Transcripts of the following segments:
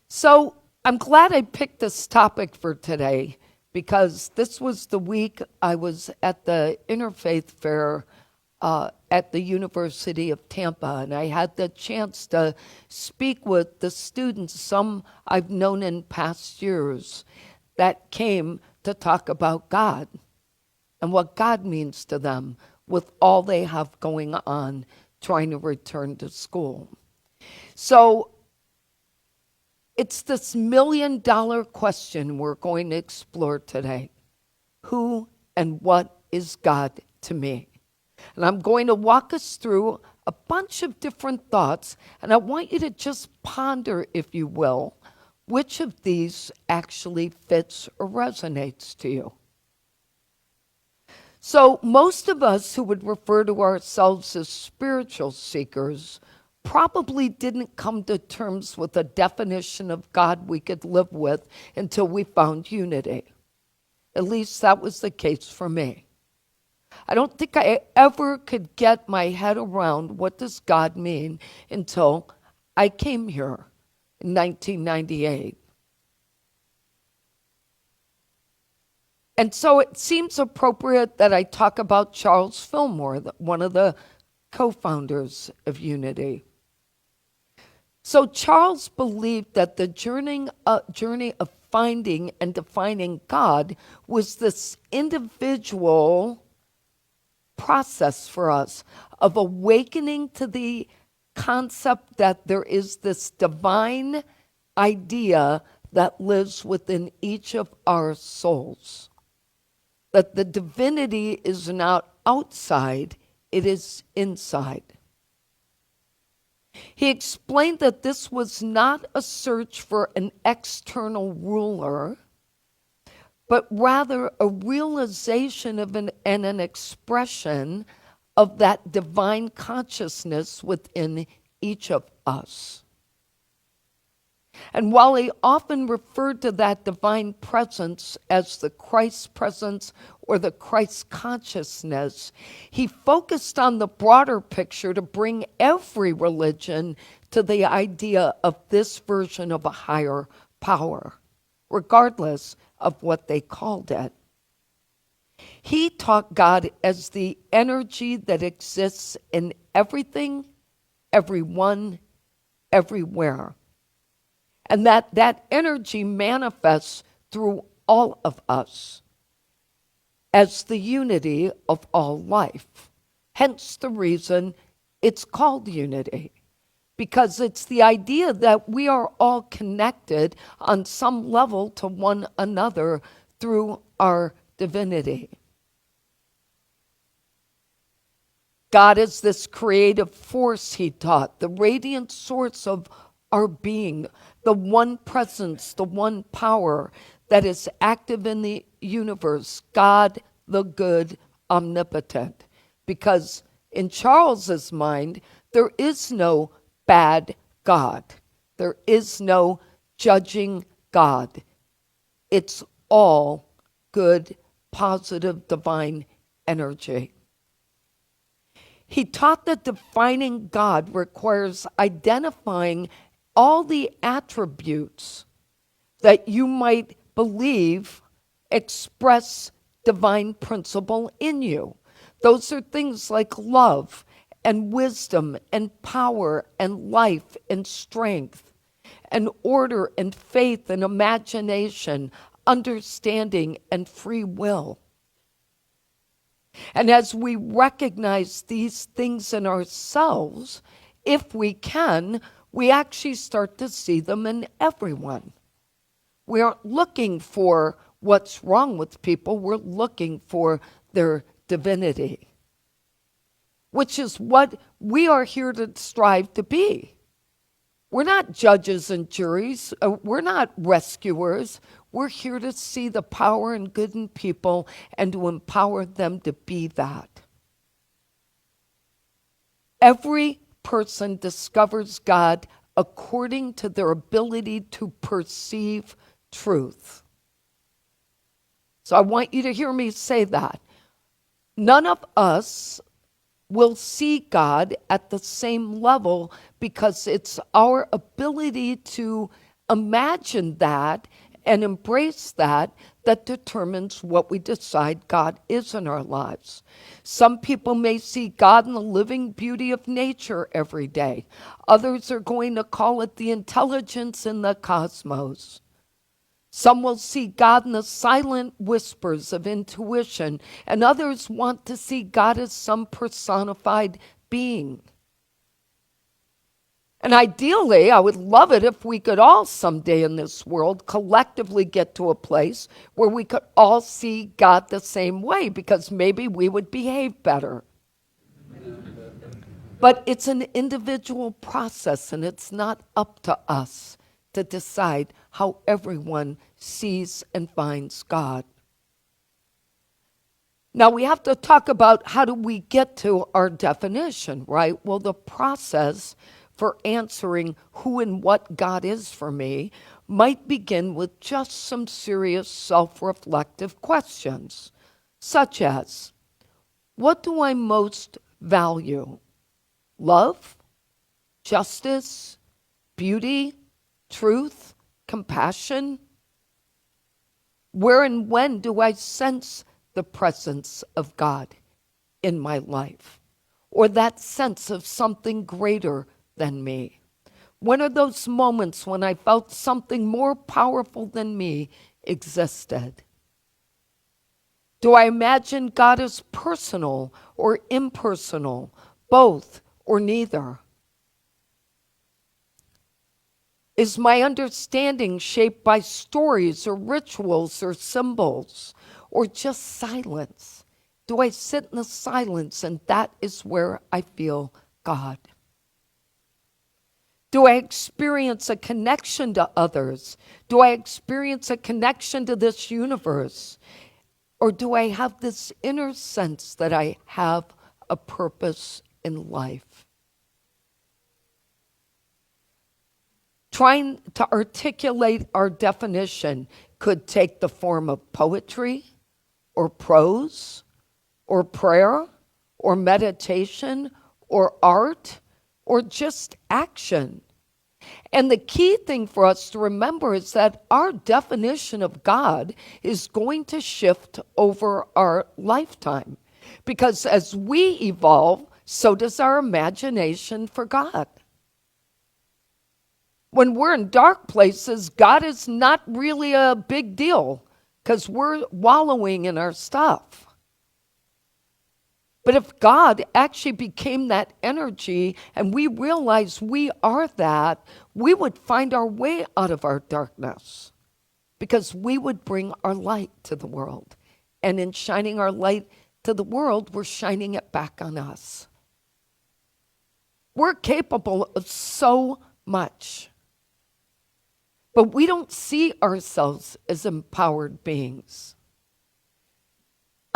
So I'm glad I picked this topic for today because this was the week I was at the Interfaith Fair at the University of Tampa, and I had the chance to speak with the students, some I've known in past years, that came to talk about God and what God means to them with all they have going on trying to return to school. So it's this $1,000,000 question we're going to explore today. Who and what is God to me? And I'm going to walk us through a bunch of different thoughts, and I want you to just ponder, if you will, which of these actually fits or resonates to you. So most of us who would refer to ourselves as spiritual seekers probably didn't come to terms with a definition of God we could live with until we found unity. At least that was the case for me. I don't think I ever could get my head around what does God mean until I came here in 1998. And so it seems appropriate that I talk about Charles Fillmore, one of the co-founders of Unity. So Charles believed that the journey of finding and defining God was this individual process for us of awakening to the concept that there is this divine idea that lives within each of our souls. That the divinity is not outside, it is inside. He explained that this was not a search for an external ruler, but rather a realization of and an expression of that divine consciousness within each of us. And while he often referred to that divine presence as the Christ presence or the Christ consciousness, he focused on the broader picture to bring every religion to the idea of this version of a higher power, regardless of what they called it. He taught God as the energy that exists in everything, everyone, everywhere. And that energy manifests through all of us as the unity of all life. Hence the reason it's called unity, because it's the idea that we are all connected on some level to one another through our divinity. God is this creative force, he taught, the radiant source of our being, the one presence, the one power that is active in the universe, God the good, omnipotent. Because in Charles's mind, there is no bad God. There is no judging God. It's all good, positive, divine energy. He taught that defining God requires identifying all the attributes that you might believe express divine principle in you. Those are things like love and wisdom and power and life and strength and order and faith and imagination, understanding and free will. And as we recognize these things in ourselves, if we can, we actually start to see them in everyone. We aren't looking for what's wrong with people, we're looking for their divinity, which is what we are here to strive to be. We're not judges and juries, we're not rescuers. We're here to see the power and good in people and to empower them to be that. Every person discovers God according to their ability to perceive truth. So I want you to hear me say that. None of us will see God at the same level because it's our ability to imagine that and embrace that, that determines what we decide God is in our lives. Some people may see God in the living beauty of nature every day. Others are going to call it the intelligence in the cosmos. Some will see God in the silent whispers of intuition, and others want to see God as some personified being. And ideally, I would love it if we could all someday in this world collectively get to a place where we could all see God the same way, because maybe we would behave better. But it's an individual process, and it's not up to us to decide how everyone sees and finds God. Now, we have to talk about how do we get to our definition, right? Well, the process for answering who and what God is for me might begin with just some serious self-reflective questions, such as, what do I most value? Love, justice, beauty, truth, compassion? Where and when do I sense the presence of God in my life, or that sense of something greater than me? When are those moments when I felt something more powerful than me existed? Do I imagine God as personal or impersonal, both or neither? Is my understanding shaped by stories or rituals or symbols, or just silence? Do I sit in the silence and that is where I feel God? Do I experience a connection to others? Do I experience a connection to this universe? Or do I have this inner sense that I have a purpose in life? Trying to articulate our definition could take the form of poetry, or prose, or prayer, or meditation, or art, or just action. And the key thing for us to remember is that our definition of God is going to shift over our lifetime. Because as we evolve, so does our imagination for God. When we're in dark places, God is not really a big deal because we're wallowing in our stuff. But if God actually became that energy and we realize we are that, we would find our way out of our darkness because we would bring our light to the world. And in shining our light to the world, we're shining it back on us. We're capable of so much. But we don't see ourselves as empowered beings.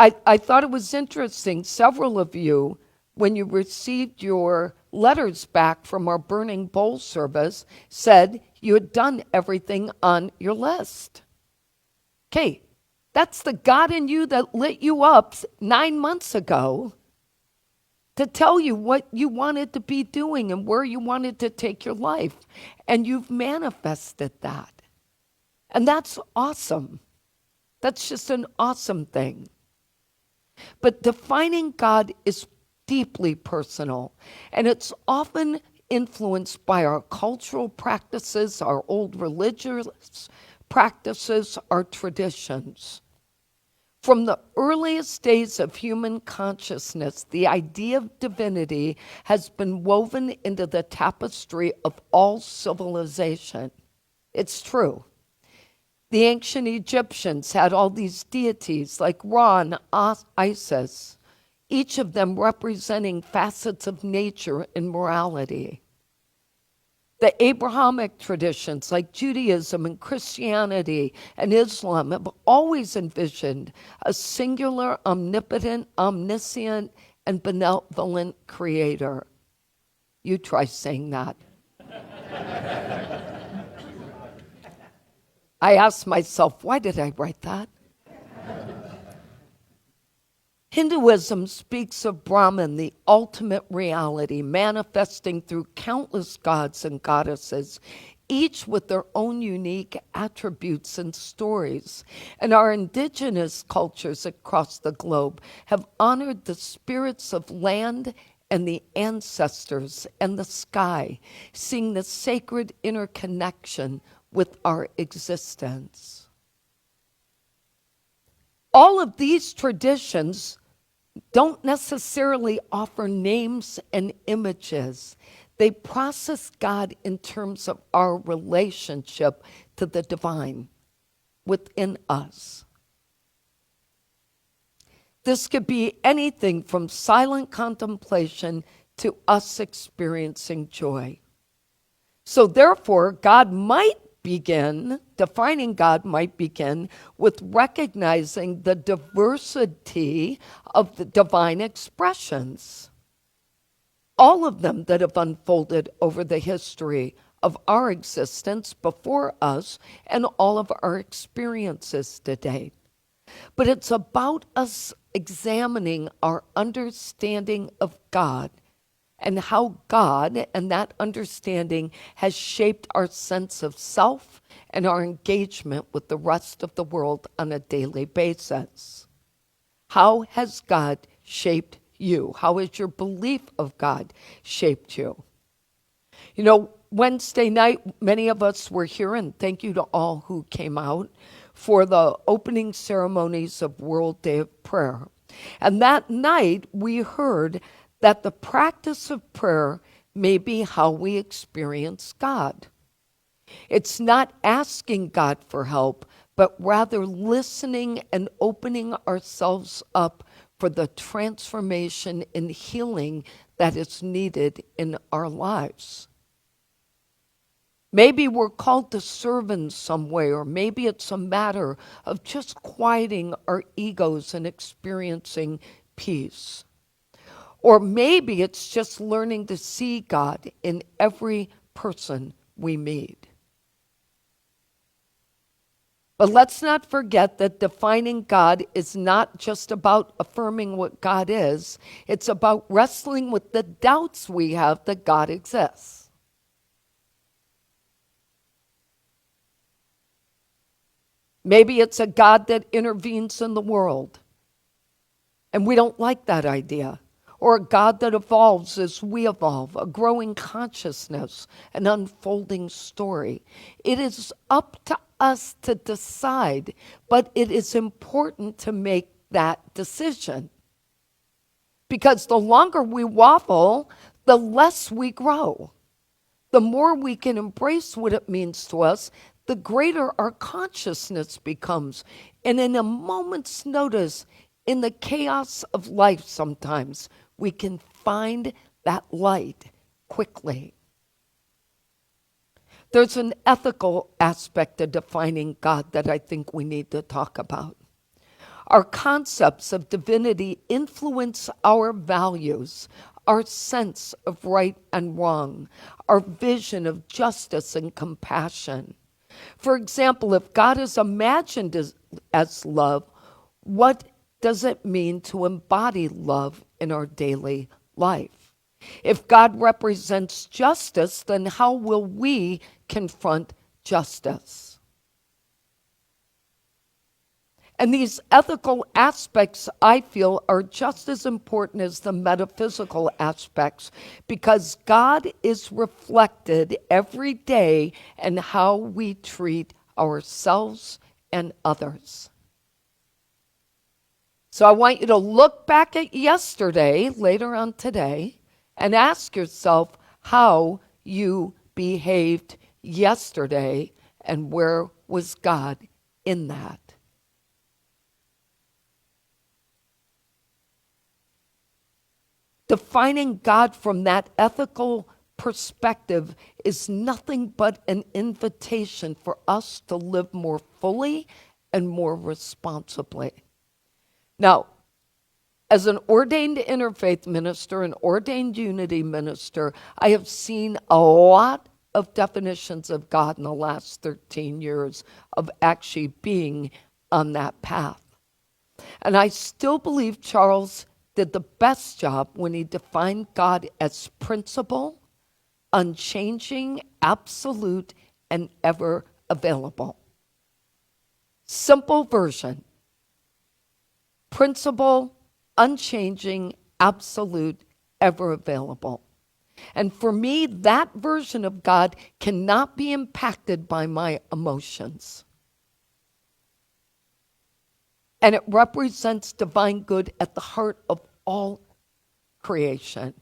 I thought it was interesting, several of you, when you received your letters back from our Burning Bowl service, said you had done everything on your list. Okay, that's the God in you that lit you up 9 months ago to tell you what you wanted to be doing and where you wanted to take your life. And you've manifested that. And that's awesome. That's just an awesome thing. But defining God is deeply personal, and it's often influenced by our cultural practices, our old religious practices, our traditions. From the earliest days of human consciousness, the idea of divinity has been woven into the tapestry of all civilization. It's true. The ancient Egyptians had all these deities like Ra and Isis, each of them representing facets of nature and morality. The Abrahamic traditions like Judaism and Christianity and Islam have always envisioned a singular, omnipotent, omniscient, and benevolent creator. You try saying that. I asked myself, why did I write that? Hinduism speaks of Brahman, the ultimate reality, manifesting through countless gods and goddesses, each with their own unique attributes and stories. And our indigenous cultures across the globe have honored the spirits of land and the ancestors and the sky, seeing the sacred interconnection with our existence. All of these traditions don't necessarily offer names and images. They process God in terms of our relationship to the divine within us. This could be anything from silent contemplation to us experiencing joy. So therefore, defining God might begin with recognizing the diversity of the divine expressions, all of them that have unfolded over the history of our existence before us and all of our experiences today. But it's about us examining our understanding of God and how God and that understanding has shaped our sense of self and our engagement with the rest of the world on a daily basis. How has God shaped you? How has your belief of God shaped you? You know, Wednesday night, many of us were here, and thank you to all who came out for the opening ceremonies of World Day of Prayer. And that night, we heard that the practice of prayer may be how we experience God. It's not asking God for help, but rather listening and opening ourselves up for the transformation and healing that is needed in our lives. Maybe we're called to serve in some way, or maybe it's a matter of just quieting our egos and experiencing peace. Or maybe it's just learning to see God in every person we meet. But let's not forget that defining God is not just about affirming what God is. It's about wrestling with the doubts we have that God exists. Maybe it's a God that intervenes in the world, and we don't like that idea. Or a God that evolves as we evolve, a growing consciousness, an unfolding story. It is up to us to decide, but it is important to make that decision. Because the longer we waffle, the less we grow. The more we can embrace what it means to us, the greater our consciousness becomes. And in a moment's notice, in the chaos of life sometimes, we can find that light quickly. There's an ethical aspect to defining God that I think we need to talk about. Our concepts of divinity influence our values, our sense of right and wrong, our vision of justice and compassion. For example, if God is imagined as love, what does it mean to embody love in our daily life? If God represents justice, then how will we confront justice? And these ethical aspects, I feel, are just as important as the metaphysical aspects, because God is reflected every day in how we treat ourselves and others. So I want you to look back at yesterday, later on today, and ask yourself how you behaved yesterday and where was God in that. Defining God from that ethical perspective is nothing but an invitation for us to live more fully and more responsibly. Now, as an ordained interfaith minister, an ordained unity minister, I have seen a lot of definitions of God in the last 13 years of actually being on that path. And I still believe Charles did the best job when he defined God as principle, unchanging, absolute, and ever available. Simple version. Principle, unchanging, absolute, ever available. And for me, that version of God cannot be impacted by my emotions. And it represents divine good at the heart of all creation.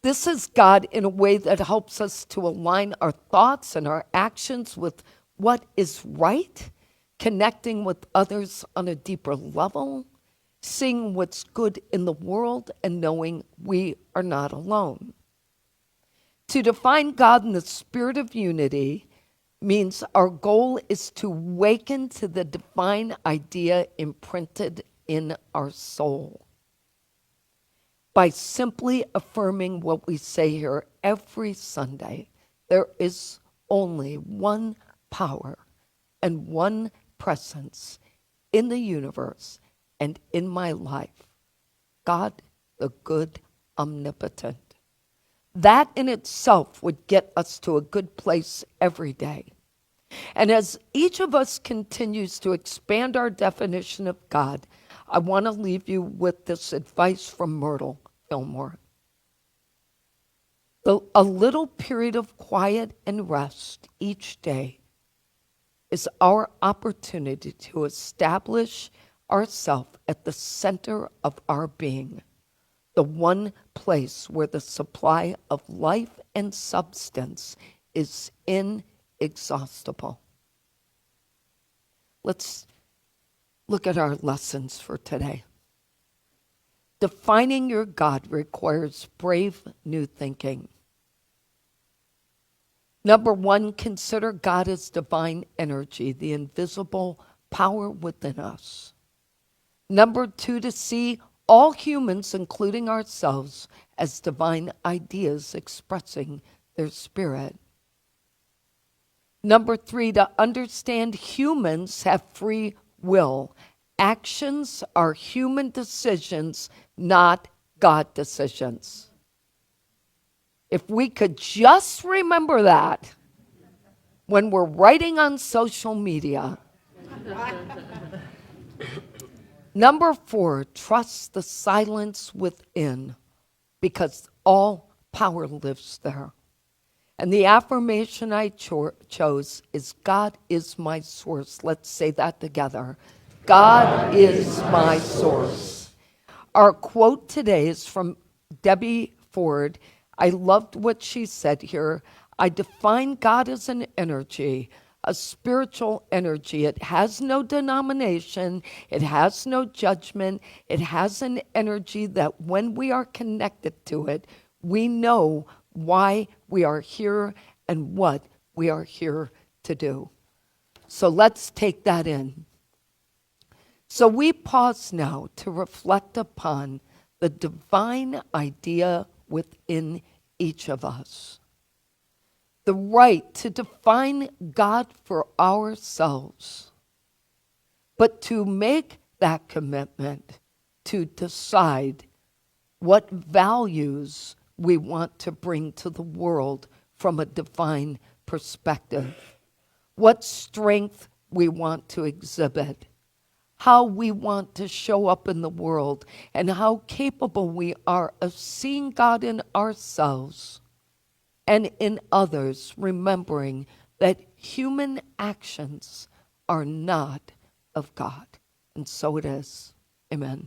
This is God in a way that helps us to align our thoughts and our actions with what is right, connecting with others on a deeper level, seeing what's good in the world, and knowing we are not alone. To define God in the spirit of unity means our goal is to awaken to the divine idea imprinted in our soul. By simply affirming what we say here every Sunday, there is only one power and one presence in the universe and in my life, God, the good, omnipotent. That in itself would get us to a good place every day. And as each of us continues to expand our definition of God, I want to leave you with this advice from Myrtle Fillmore. A little period of quiet and rest each day is our opportunity to establish ourselves at the center of our being, the one place where the supply of life and substance is inexhaustible. Let's look at our lessons for today. Defining your God requires brave new thinking. Number one, consider God as divine energy, the invisible power within us. Number two, to see all humans, including ourselves, as divine ideas expressing their spirit. Number three, to understand humans have free will. Actions are human decisions, not God decisions. If we could just remember that when we're writing on social media. Number four, trust the silence within, because all power lives there. And the affirmation I chose is, God is my source. Let's say that together. God is my source. Our quote today is from Debbie Ford. I loved what she said here. I define God as an energy, a spiritual energy. It has no denomination. It has no judgment. It has an energy that when we are connected to it, we know why we are here and what we are here to do. So let's take that in. So we pause now to reflect upon the divine idea within each of us. The right to define God for ourselves, but to make that commitment to decide what values we want to bring to the world from a divine perspective, what strength we want to exhibit, how we want to show up in the world, and how capable we are of seeing God in ourselves and in others, remembering that human actions are not of God. And so it is. Amen.